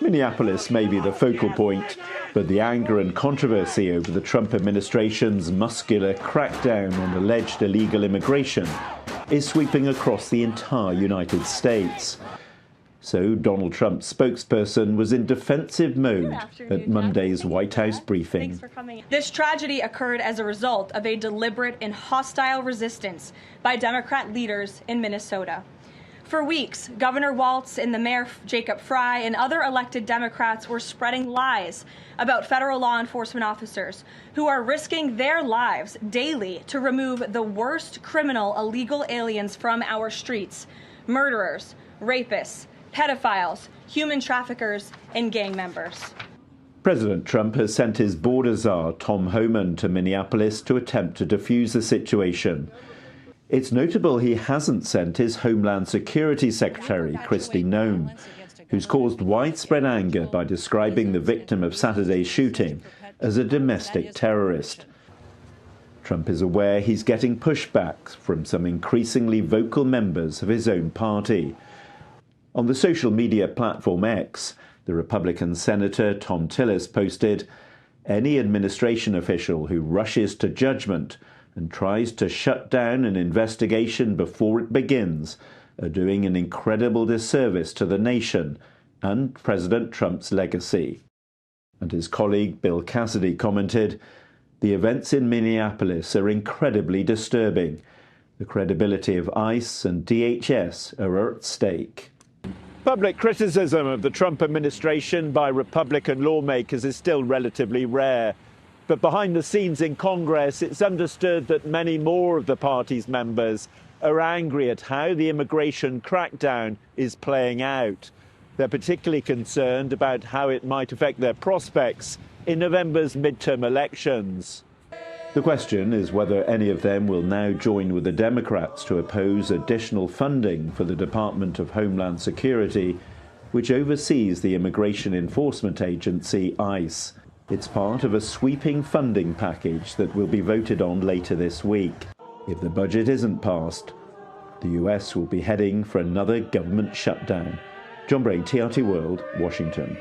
Minneapolis may be the focal point, but the anger and controversy over the Trump administration's muscular crackdown on alleged illegal immigration is sweeping across the entire United States. So Donald Trump's spokesperson was in defensive mode at Monday's White House briefing. Thanks for coming. This tragedy occurred as a result of a deliberate and hostile resistance by Democrat leaders in Minnesota. For weeks, Governor Walz and the Mayor Jacob Frey and other elected Democrats were spreading lies about federal law enforcement officers who are risking their lives daily to remove the worst criminal illegal aliens from our streets: murderers, rapists, pedophiles, human traffickers, and gang members. President Trump has sent his border czar, Tom Homan, to Minneapolis to attempt to defuse the situation. It's notable he hasn't sent his Homeland Security Secretary, Kristi Noem, who's caused widespread anger by describing the victim of Saturday's shooting as a domestic terrorist. Trump is aware he's getting pushback from some increasingly vocal members of his own party. On the social media platform X, the Republican Senator Tom Tillis posted, "Any administration official who rushes to judgment and tries to shut down an investigation before it begins are doing an incredible disservice to the nation and President Trump's legacy." And his colleague Bill Cassidy commented, "The events in Minneapolis are incredibly disturbing. The credibility of ICE and DHS are at stake." Public criticism of the Trump administration by Republican lawmakers is still relatively rare. But behind the scenes in Congress, it's understood that many more of the party's members are angry at how the immigration crackdown is playing out. They're particularly concerned about how it might affect their prospects in November's midterm elections. The question is whether any of them will now join with the Democrats to oppose additional funding for the Department of Homeland Security, which oversees the immigration enforcement agency, ICE. It's part of a sweeping funding package that will be voted on later this week. If the budget isn't passed, the US will be heading for another government shutdown. John Brain, TRT World, Washington.